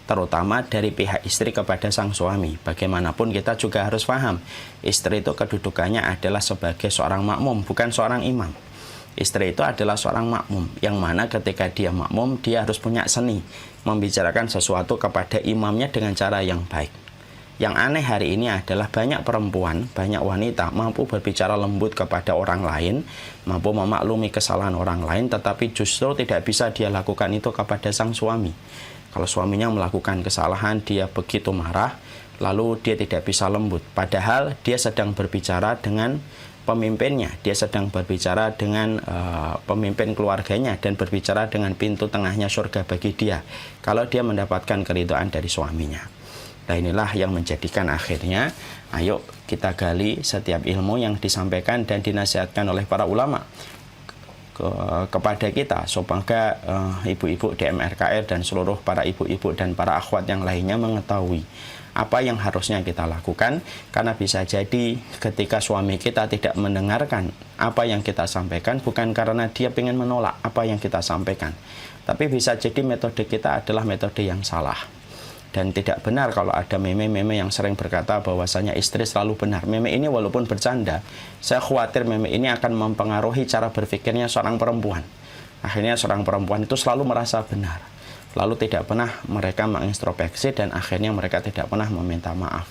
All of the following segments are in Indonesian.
terutama dari pihak istri kepada sang suami. Bagaimanapun kita juga harus paham, istri itu kedudukannya adalah sebagai seorang makmum, bukan seorang imam. Istri itu adalah seorang makmum, yang mana ketika dia makmum, dia harus punya seni membicarakan sesuatu kepada imamnya dengan cara yang baik. Yang aneh hari ini adalah banyak perempuan, banyak wanita mampu berbicara lembut kepada orang lain, mampu memaklumi kesalahan orang lain, tetapi justru tidak bisa dia lakukan itu kepada sang suami. Kalau suaminya melakukan kesalahan, dia begitu marah, lalu dia tidak bisa lembut. Padahal dia sedang berbicara dengan pemimpinnya, dia sedang berbicara dengan pemimpin keluarganya, dan berbicara dengan pintu tengahnya surga bagi dia, kalau dia mendapatkan keridhaan dari suaminya. Nah, inilah yang menjadikan akhirnya, ayo kita gali setiap ilmu yang disampaikan dan dinasihatkan oleh para ulama kepada kita, supaya ibu-ibu DMRKR dan seluruh para ibu-ibu dan para akhwat yang lainnya mengetahui apa yang harusnya kita lakukan. Karena bisa jadi ketika suami kita tidak mendengarkan apa yang kita sampaikan, bukan karena dia ingin menolak apa yang kita sampaikan, tapi bisa jadi metode kita adalah metode yang salah. Dan tidak benar kalau ada meme-meme yang sering berkata bahwasanya istri selalu benar. Meme ini walaupun bercanda, saya khawatir meme ini akan mempengaruhi cara berpikirnya seorang perempuan. Akhirnya seorang perempuan itu selalu merasa benar, lalu tidak pernah mereka mengintrospeksi, dan akhirnya mereka tidak pernah meminta maaf.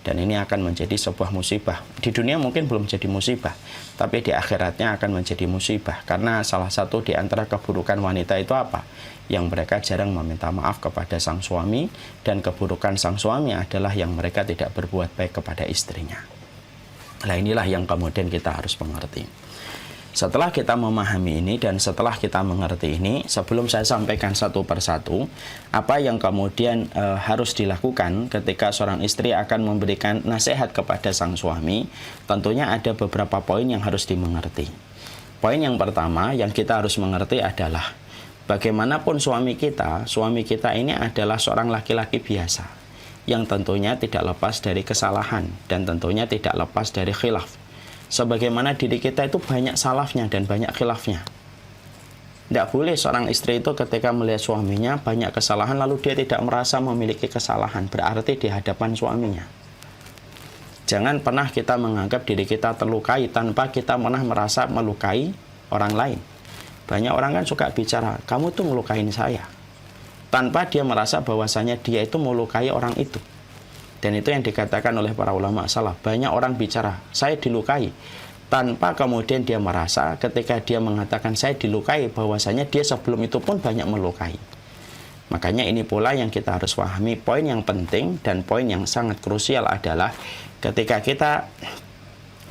Dan ini akan menjadi sebuah musibah. Di dunia mungkin belum jadi musibah, tapi di akhiratnya akan menjadi musibah. Karena salah satu di antara keburukan wanita itu apa? Yang mereka jarang meminta maaf kepada sang suami, dan keburukan sang suami adalah yang mereka tidak berbuat baik kepada istrinya. Nah, inilah yang kemudian kita harus mengerti. Setelah kita memahami ini dan setelah kita mengerti ini, sebelum saya sampaikan satu persatu apa yang kemudian harus dilakukan ketika seorang istri akan memberikan nasihat kepada sang suami, tentunya ada beberapa poin yang harus dimengerti. Poin yang pertama yang kita harus mengerti adalah bagaimanapun suami kita ini adalah seorang laki-laki biasa, yang tentunya tidak lepas dari kesalahan dan tentunya tidak lepas dari khilaf. Sebagaimana diri kita itu banyak salafnya dan banyak khilafnya. Tidak boleh seorang istri itu ketika melihat suaminya banyak kesalahan lalu dia tidak merasa memiliki kesalahan, berarti di hadapan suaminya. Jangan pernah kita menganggap diri kita terlukai tanpa kita pernah merasa melukai orang lain. Banyak orang kan suka bicara, kamu tuh melukain saya, tanpa dia merasa bahwasanya dia itu melukai orang itu. Dan itu yang dikatakan oleh para ulama salaf. Banyak orang bicara, saya dilukai, tanpa kemudian dia merasa ketika dia mengatakan saya dilukai, bahwasanya dia sebelum itu pun banyak melukai. Makanya ini pula yang kita harus pahami. Poin yang penting dan poin yang sangat krusial adalah ketika kita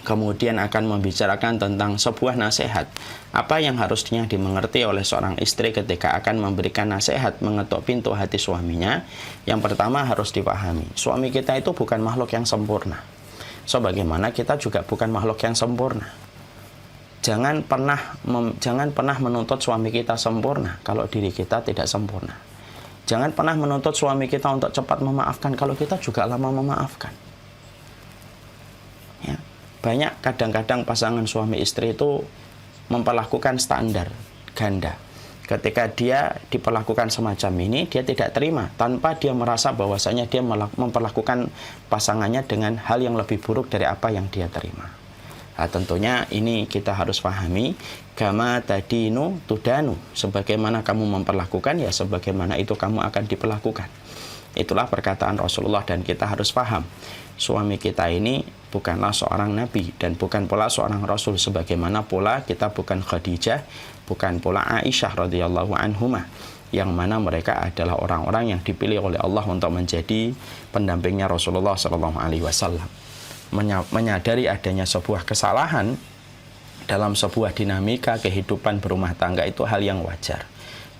kemudian akan membicarakan tentang sebuah nasihat, apa yang harusnya dimengerti oleh seorang istri ketika akan memberikan nasihat, mengetuk pintu hati suaminya. Yang pertama harus dipahami, suami kita itu bukan makhluk yang sempurna, sebagaimana kita juga bukan makhluk yang sempurna. Jangan pernah menuntut suami kita sempurna kalau diri kita tidak sempurna. Jangan pernah menuntut suami kita untuk cepat memaafkan kalau kita juga lama memaafkan. Ya. Banyak kadang-kadang pasangan suami istri itu memperlakukan standar ganda. Ketika dia diperlakukan semacam ini, dia tidak terima tanpa dia merasa bahwasanya dia memperlakukan pasangannya dengan hal yang lebih buruk dari apa yang dia terima. Nah, tentunya ini kita harus pahami, kama tadinu tudanu, sebagaimana kamu memperlakukan ya sebagaimana itu kamu akan diperlakukan. Itulah perkataan Rasulullah, dan kita harus paham, suami kita ini bukanlah seorang nabi dan bukan pula seorang rasul, sebagaimana pula kita bukan Khadijah, bukan pula Aisyah radhiyallahu anhumah, yang mana mereka adalah orang-orang yang dipilih oleh Allah untuk menjadi pendampingnya Rasulullah SAW. Menyadari adanya sebuah kesalahan dalam sebuah dinamika kehidupan berumah tangga itu hal yang wajar,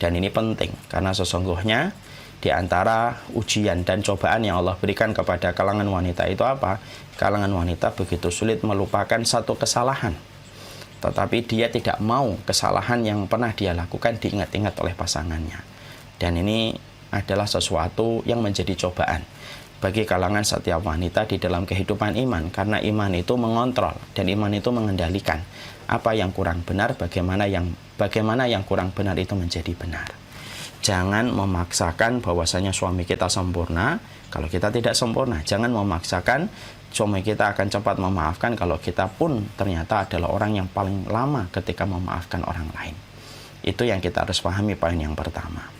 dan ini penting karena sesungguhnya di antara ujian dan cobaan yang Allah berikan kepada kalangan wanita itu apa? Kalangan wanita begitu sulit melupakan satu kesalahan, tetapi dia tidak mau kesalahan yang pernah dia lakukan diingat-ingat oleh pasangannya. Dan ini adalah sesuatu yang menjadi cobaan bagi kalangan setiap wanita di dalam kehidupan iman, karena iman itu mengontrol dan iman itu mengendalikan apa yang kurang benar, bagaimana yang kurang benar itu menjadi benar. Jangan memaksakan bahwasanya suami kita sempurna kalau kita tidak sempurna. Jangan memaksakan suami kita akan cepat memaafkan kalau kita pun ternyata adalah orang yang paling lama ketika memaafkan orang lain. Itu yang kita harus pahami, poin yang pertama.